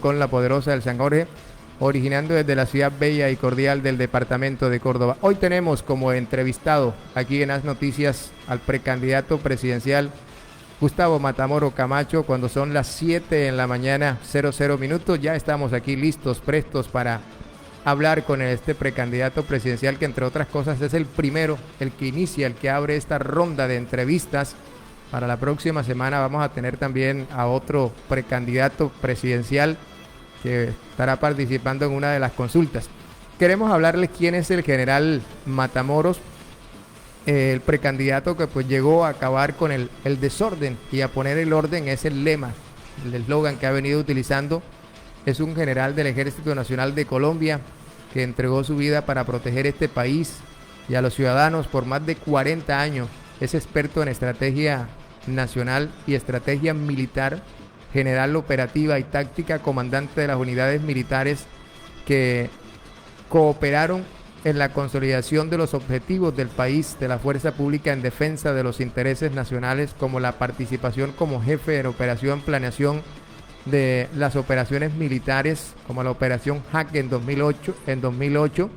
Con la poderosa del San Jorge, originando desde la ciudad bella y cordial del departamento de Córdoba. Hoy tenemos como entrevistado aquí en As Noticias al precandidato presidencial Gustavo Matamoros Camacho, cuando son las 7 de la mañana, 00 minutos. Ya estamos aquí listos, prestos para hablar con este precandidato presidencial, que entre otras cosas es el primero, el que inicia, el que abre esta ronda de entrevistas. Para la próxima semana vamos a tener también a otro precandidato presidencial que estará participando en una de las consultas. Queremos hablarles quién es el general Matamoros, el precandidato que pues llegó a acabar con el desorden y a poner el orden. Es el lema, el eslogan que ha venido utilizando. Es un general del Ejército Nacional de Colombia que entregó su vida para proteger este país y a los ciudadanos por más de 40 años. Es experto en estrategia nacional y estrategia militar, general operativa y táctica, comandante de las unidades militares que cooperaron en la consolidación de los objetivos del país, de la fuerza pública en defensa de los intereses nacionales, como la participación como jefe en operación, planeación de las operaciones militares, como la operación Jaque en 2008,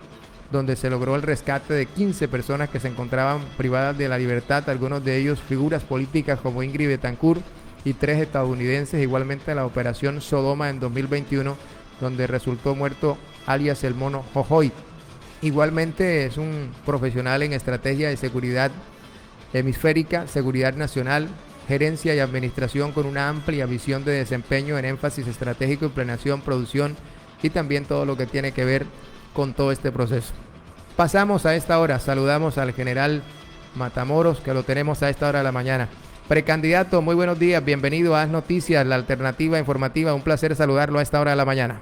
donde se logró el rescate de 15 personas que se encontraban privadas de la libertad, algunos de ellos figuras políticas como Ingrid Betancourt, y 3 estadounidenses. Igualmente la operación Sodoma en 2021, donde resultó muerto alias el Mono Jojoy. Igualmente es un profesional en estrategia de seguridad hemisférica, seguridad nacional, gerencia y administración, con una amplia visión de desempeño en énfasis estratégico y planeación, producción y también todo lo que tiene que ver con todo este proceso. Pasamos a esta hora, saludamos al general Matamoros, que lo tenemos a esta hora de la mañana. Precandidato, muy buenos días, bienvenido a As Noticias, la alternativa informativa. Un placer saludarlo a esta hora de la mañana.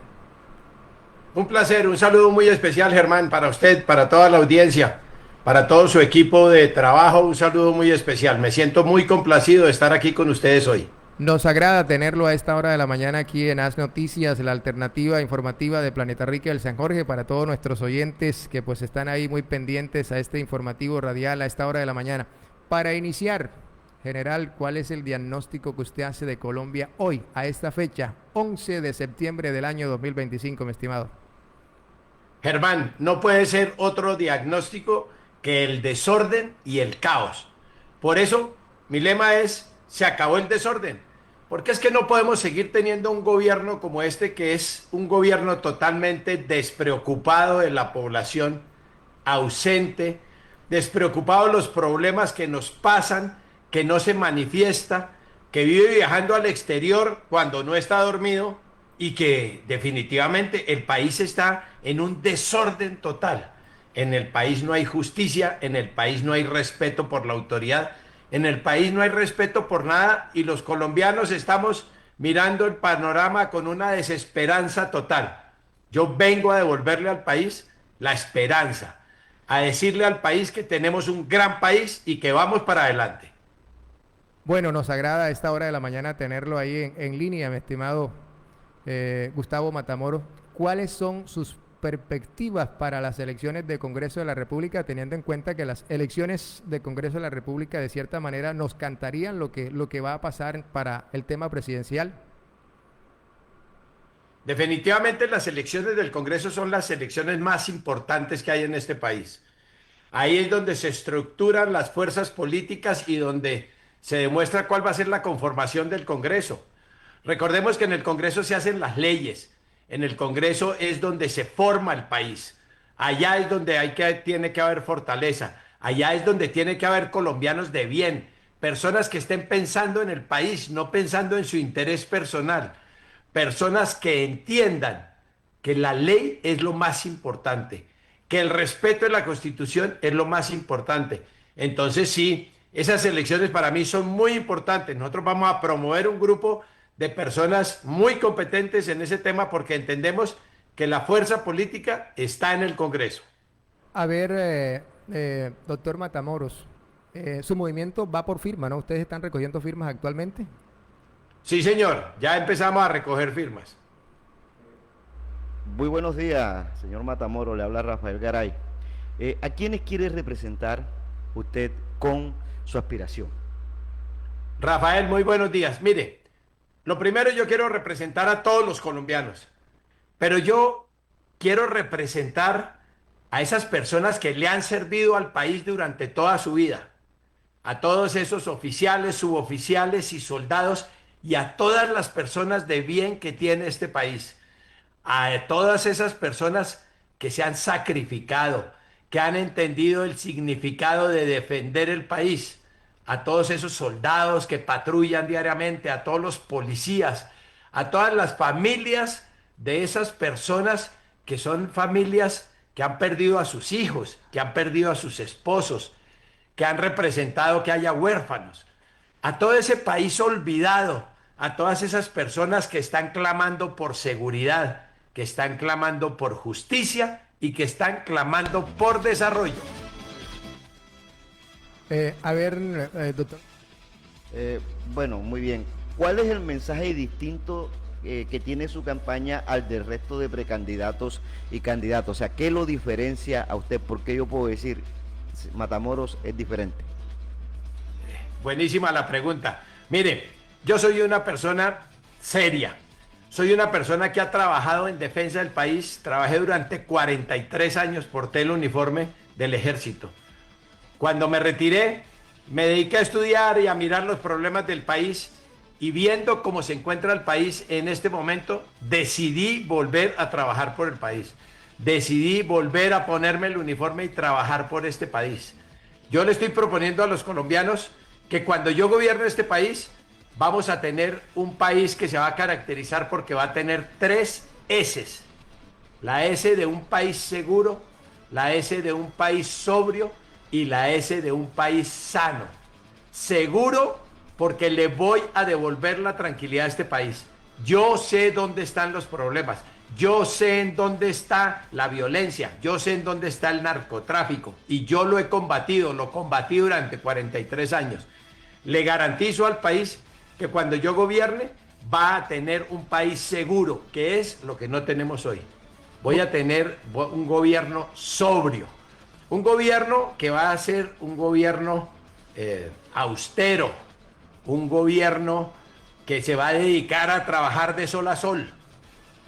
Un placer, un saludo muy especial, Germán, para usted, para toda la audiencia, para todo su equipo de trabajo, un saludo muy especial. Me siento muy complacido de estar aquí con ustedes hoy. Nos agrada tenerlo a esta hora de la mañana aquí en As Noticias, la alternativa informativa de Planeta Rica del San Jorge, para todos nuestros oyentes que pues están ahí muy pendientes a este informativo radial a esta hora de la mañana. Para iniciar, general, ¿cuál es el diagnóstico que usted hace de Colombia hoy, a esta fecha, 11 de septiembre del año 2025, mi estimado? Germán, no puede ser otro diagnóstico que el desorden y el caos. Por eso, mi lema es: se acabó el desorden. Porque es que no podemos seguir teniendo un gobierno como este, que es un gobierno totalmente despreocupado de la población, ausente, despreocupado de los problemas que nos pasan, que no se manifiesta, que vive viajando al exterior cuando no está dormido, y que definitivamente el país está en un desorden total. En el país no hay justicia, en el país no hay respeto por la autoridad, en el país no hay respeto por nada, y los colombianos estamos mirando el panorama con una desesperanza total. Yo vengo a devolverle al país la esperanza, a decirle al país que tenemos un gran país y que vamos para adelante. Bueno, nos agrada a esta hora de la mañana tenerlo ahí en línea, mi estimado Gustavo Matamoros. ¿Cuáles son sus perspectivas para las elecciones de Congreso de la República, teniendo en cuenta que las elecciones de Congreso de la República de cierta manera nos cantarían lo que va a pasar para el tema presidencial? Definitivamente las elecciones del Congreso son las elecciones más importantes que hay en este país. Ahí es donde se estructuran las fuerzas políticas y donde se demuestra cuál va a ser la conformación del Congreso. Recordemos que en el Congreso se hacen las leyes, en el Congreso es donde se forma el país, allá es donde tiene que haber fortaleza, allá es donde tiene que haber colombianos de bien, personas que estén pensando en el país, no pensando en su interés personal, personas que entiendan que la ley es lo más importante, que el respeto de la Constitución es lo más importante. Entonces sí, esas elecciones para mí son muy importantes. Nosotros vamos a promover un grupo de personas muy competentes en ese tema, porque entendemos que la fuerza política está en el Congreso. A ver, doctor Matamoros, su movimiento va por firma, ¿no? ¿Ustedes están recogiendo firmas actualmente? Sí, señor, ya empezamos a recoger firmas. Muy buenos días, señor Matamoros, le habla Rafael Garay. ¿A quiénes quiere representar usted con su aspiración? Rafael, muy buenos días. Mire, Lo primero, yo quiero representar a todos los colombianos, pero yo quiero representar a esas personas que le han servido al país durante toda su vida, a todos esos oficiales, suboficiales y soldados y a todas las personas de bien que tiene este país, a todas esas personas que se han sacrificado, que han entendido el significado de defender el país, a todos esos soldados que patrullan diariamente, a todos los policías, a todas las familias de esas personas que son familias que han perdido a sus hijos, que han perdido a sus esposos, que han representado que haya huérfanos, a todo ese país olvidado, a todas esas personas que están clamando por seguridad, que están clamando por justicia y que están clamando por desarrollo. Doctor. Bueno, muy bien. ¿Cuál es el mensaje distinto que tiene su campaña al del resto de precandidatos y candidatos? O sea, ¿qué lo diferencia a usted? ¿Por qué yo puedo decir Matamoros es diferente? Buenísima la pregunta. Mire, yo soy una persona seria. Soy una persona que ha trabajado en defensa del país. Trabajé durante 43 años, porté el uniforme del ejército. Cuando me retiré, me dediqué a estudiar y a mirar los problemas del país y viendo cómo se encuentra el país en este momento, decidí volver a trabajar por el país. Decidí volver a ponerme el uniforme y trabajar por este país. Yo le estoy proponiendo a los colombianos que cuando yo gobierne este país, vamos a tener un país que se va a caracterizar porque va a tener 3 S's. La S de un país seguro, la S de un país sobrio y la S de un país sano. Seguro porque le voy a devolver la tranquilidad a este país. Yo sé dónde están los problemas. Yo sé en dónde está la violencia. Yo sé en dónde está el narcotráfico. Y yo lo he combatido, lo combatí durante 43 años. Le garantizo al país que cuando yo gobierne va a tener un país seguro, que es lo que no tenemos hoy. Voy a tener un gobierno sobrio. Un gobierno que va a ser un gobierno austero, un gobierno que se va a dedicar a trabajar de sol a sol,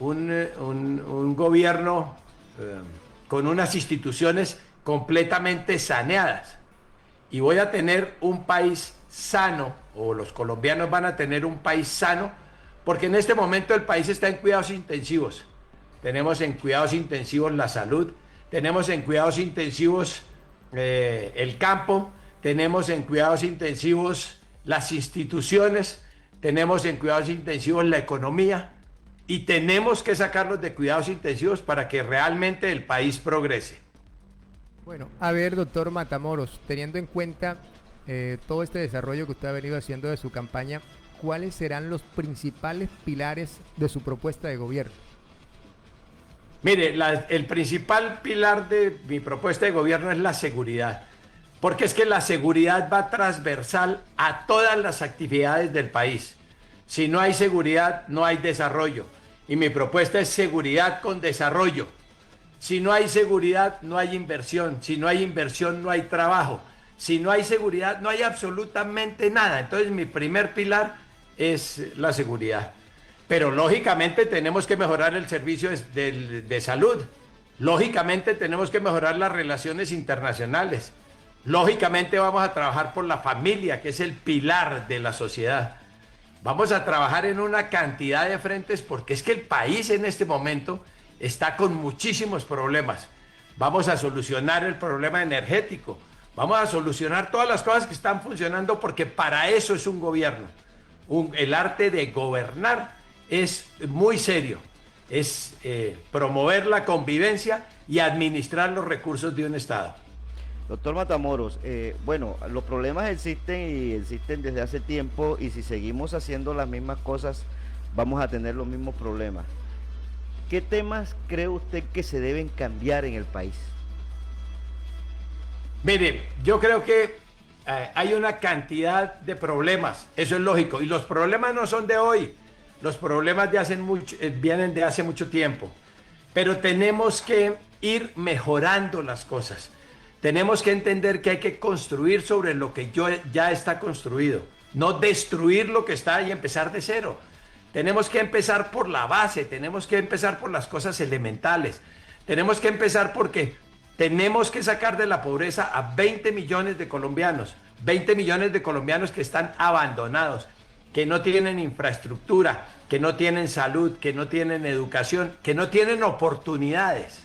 un gobierno con unas instituciones completamente saneadas. Y voy a tener un país sano, o los colombianos van a tener un país sano, porque en este momento el país está en cuidados intensivos. Tenemos en cuidados intensivos la salud, tenemos en cuidados intensivos el campo, tenemos en cuidados intensivos las instituciones, tenemos en cuidados intensivos la economía y tenemos que sacarlos de cuidados intensivos para que realmente el país progrese. Bueno, doctor Matamoros, teniendo en cuenta todo este desarrollo que usted ha venido haciendo de su campaña, ¿cuáles serán los principales pilares de su propuesta de gobierno? Mire, el principal pilar de mi propuesta de gobierno es la seguridad, porque es que la seguridad va transversal a todas las actividades del país. Si no hay seguridad, no hay desarrollo. Y mi propuesta es seguridad con desarrollo. Si no hay seguridad, no hay inversión. Si no hay inversión, no hay trabajo. Si no hay seguridad, no hay absolutamente nada. Entonces, mi primer pilar es la seguridad. Pero lógicamente tenemos que mejorar el servicio de salud. Lógicamente tenemos que mejorar las relaciones internacionales. Lógicamente vamos a trabajar por la familia, que es el pilar de la sociedad. Vamos a trabajar en una cantidad de frentes porque es que el país en este momento está con muchísimos problemas. Vamos a solucionar el problema energético. Vamos a solucionar todas las cosas que están funcionando porque para eso es un gobierno. El arte de gobernar es muy serio. Es promover la convivencia y administrar los recursos de un Estado. Doctor Matamoros, bueno, los problemas existen y existen desde hace tiempo y si seguimos haciendo las mismas cosas vamos a tener los mismos problemas. ¿Qué temas cree usted que se deben cambiar en el país? Mire, yo creo que hay una cantidad de problemas, eso es lógico, y los problemas no son de hoy, los problemas vienen de hace mucho tiempo, pero tenemos que ir mejorando las cosas. Tenemos que entender que hay que construir sobre lo que ya está construido, no destruir lo que está y empezar de cero. Tenemos que empezar por la base, tenemos que empezar por las cosas elementales. Tenemos que empezar porque tenemos que sacar de la pobreza a 20 millones de colombianos, 20 millones de colombianos que están abandonados, que no tienen infraestructura, que no tienen salud, que no tienen educación, que no tienen oportunidades.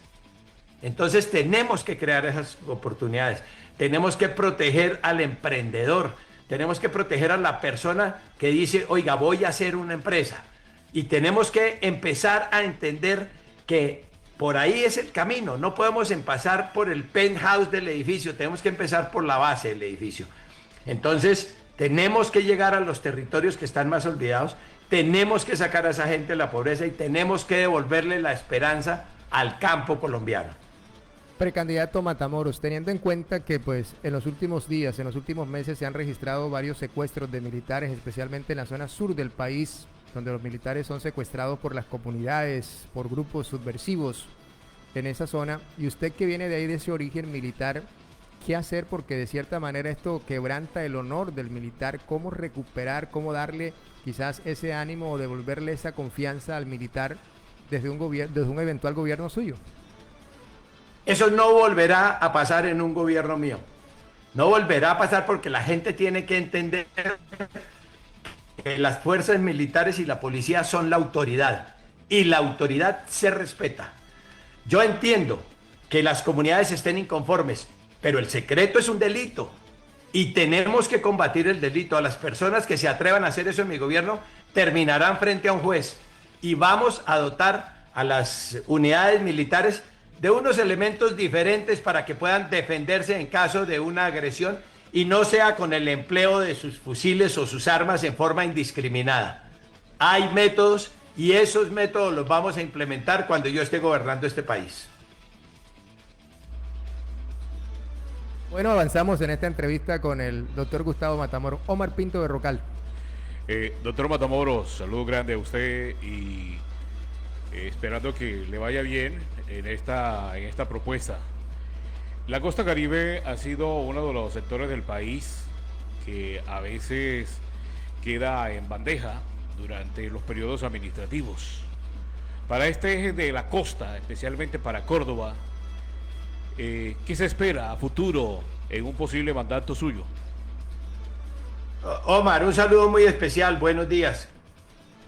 Entonces tenemos que crear esas oportunidades. Tenemos que proteger al emprendedor. Tenemos que proteger a la persona que dice, oiga, voy a hacer una empresa. Y tenemos que empezar a entender que por ahí es el camino. No podemos empezar por el penthouse del edificio. Tenemos que empezar por la base del edificio. Entonces, tenemos que llegar a los territorios que están más olvidados. Tenemos que sacar a esa gente de la pobreza y tenemos que devolverle la esperanza al campo colombiano. Precandidato Matamoros, teniendo en cuenta que pues en los últimos días, en los últimos meses se han registrado varios secuestros de militares, especialmente en la zona sur del país, donde los militares son secuestrados por las comunidades, por grupos subversivos en esa zona, y usted que viene de ahí, de ese origen militar, ¿qué hacer? Porque de cierta manera esto quebranta el honor del militar. ¿Cómo recuperar, cómo darle quizás ese ánimo o devolverle esa confianza al militar desde un eventual gobierno suyo? Eso no volverá a pasar en un gobierno mío. No volverá a pasar porque la gente tiene que entender que las fuerzas militares y la policía son la autoridad. Y la autoridad se respeta. Yo entiendo que las comunidades estén inconformes, pero el secreto es un delito. Y tenemos que combatir el delito. A las personas que se atrevan a hacer eso en mi gobierno terminarán frente a un juez. Y vamos a dotar a las unidades militares de unos elementos diferentes para que puedan defenderse en caso de una agresión y no sea con el empleo de sus fusiles o sus armas en forma indiscriminada. Hay métodos y esos métodos los vamos a implementar cuando yo esté gobernando este país. Bueno, avanzamos en esta entrevista con el doctor Gustavo Matamoros. Omar Pinto de Rocal. Doctor Matamoros, saludo grande a usted y esperando que le vaya bien en esta propuesta. La costa Caribe ha sido uno de los sectores del país que a veces queda en bandeja durante los periodos administrativos. Para este eje de la costa, especialmente para Córdoba, ¿qué se espera a futuro en un posible mandato suyo? Omar, un saludo muy especial, buenos días.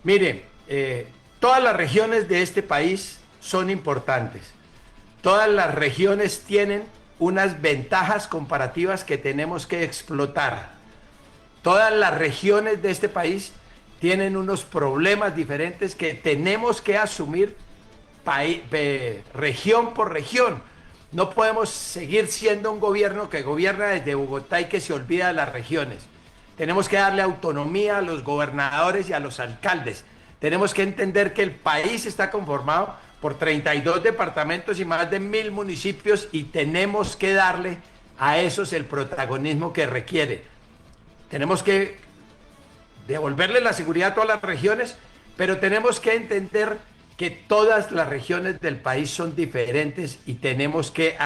Mire, todas las regiones de este país son importantes. Todas las regiones tienen unas ventajas comparativas que tenemos que explotar. Todas las regiones de este país tienen unos problemas diferentes que tenemos que asumir región por región. No podemos seguir siendo un gobierno que gobierna desde Bogotá y que se olvida de las regiones. Tenemos que darle autonomía a los gobernadores y a los alcaldes. Tenemos que entender que el país está conformado por 32 departamentos y más de 1000 municipios y tenemos que darle a esos el protagonismo que requiere. Tenemos que devolverle la seguridad a todas las regiones, pero tenemos que entender que todas las regiones del país son diferentes y tenemos que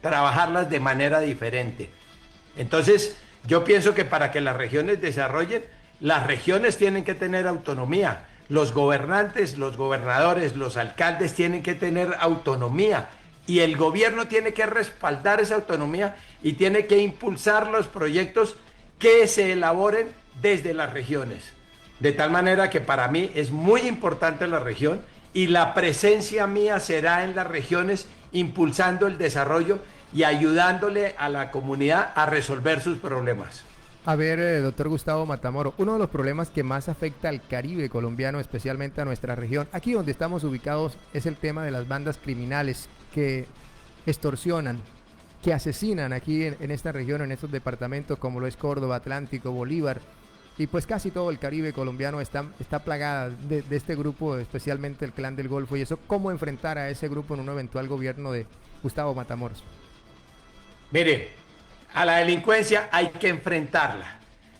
trabajarlas de manera diferente. Entonces, yo pienso que para que las regiones desarrollen, las regiones tienen que tener autonomía. Los gobernantes, los gobernadores, los alcaldes tienen que tener autonomía y el gobierno tiene que respaldar esa autonomía y tiene que impulsar los proyectos que se elaboren desde las regiones. De tal manera que para mí es muy importante la región y la presencia mía será en las regiones impulsando el desarrollo y ayudándole a la comunidad a resolver sus problemas. A ver, doctor Gustavo Matamoros, uno de los problemas que más afecta al Caribe colombiano, especialmente a nuestra región, aquí donde estamos ubicados, es el tema de las bandas criminales que extorsionan, que asesinan aquí en esta región, en estos departamentos como lo es Córdoba, Atlántico, Bolívar, y pues casi todo el Caribe colombiano está plagada de este grupo, especialmente el Clan del Golfo, y eso, ¿cómo enfrentar a ese grupo en un eventual gobierno de Gustavo Matamoros? Mire, a la delincuencia hay que enfrentarla.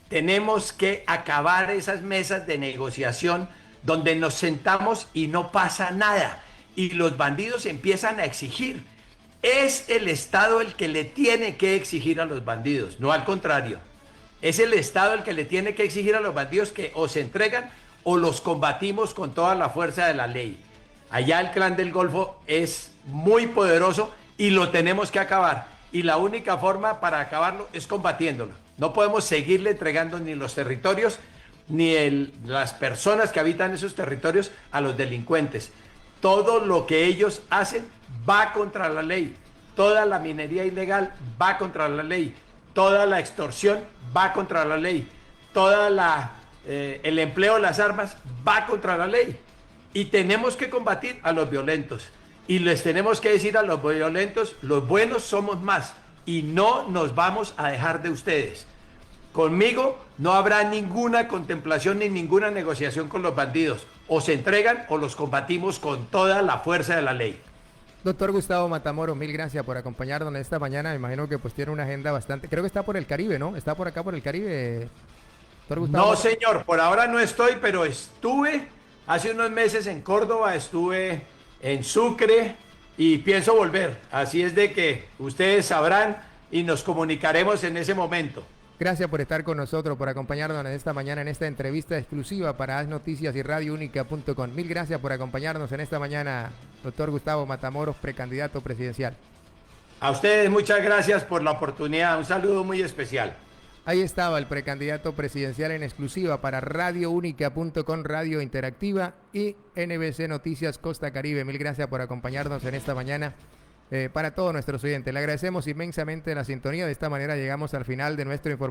Tenemos que acabar esas mesas de negociación donde nos sentamos y no pasa nada y los bandidos empiezan a exigir. Es el Estado el que le tiene que exigir a los bandidos, no al contrario. Es el Estado el que le tiene que exigir a los bandidos que o se entregan o los combatimos con toda la fuerza de la ley. Allá el Clan del Golfo es muy poderoso y lo tenemos que acabar. Y la única forma para acabarlo es combatiéndolo. No podemos seguirle entregando ni los territorios ni las personas que habitan esos territorios a los delincuentes. Todo lo que ellos hacen va contra la ley. Toda la minería ilegal va contra la ley. Toda la extorsión va contra la ley. El empleo de las armas va contra la ley. Y tenemos que combatir a los violentos. Y les tenemos que decir a los violentos, los buenos somos más. Y no nos vamos a dejar de ustedes. Conmigo no habrá ninguna contemplación ni ninguna negociación con los bandidos. O se entregan o los combatimos con toda la fuerza de la ley. Doctor Gustavo Matamoros, mil gracias por acompañarnos esta mañana. Me imagino que pues tiene una agenda bastante... Creo que está por el Caribe, ¿no? Está por acá por el Caribe, doctor Gustavo. No, señor, por ahora no estoy, pero estuve hace unos meses en Córdoba, estuve en Sucre y pienso volver. Así es de que ustedes sabrán y nos comunicaremos en ese momento. Gracias por estar con nosotros, por acompañarnos en esta mañana en esta entrevista exclusiva para As Noticias y RadioUnica.com. Mil gracias por acompañarnos en esta mañana, doctor Gustavo Matamoros, precandidato presidencial. A ustedes muchas gracias por la oportunidad. Un saludo muy especial. Ahí estaba el precandidato presidencial en exclusiva para RadioUnica.com, Radio Interactiva y NBC Noticias Costa Caribe. Mil gracias por acompañarnos en esta mañana. Para todos nuestros oyentes, le agradecemos inmensamente la sintonía. De esta manera llegamos al final de nuestro informativo.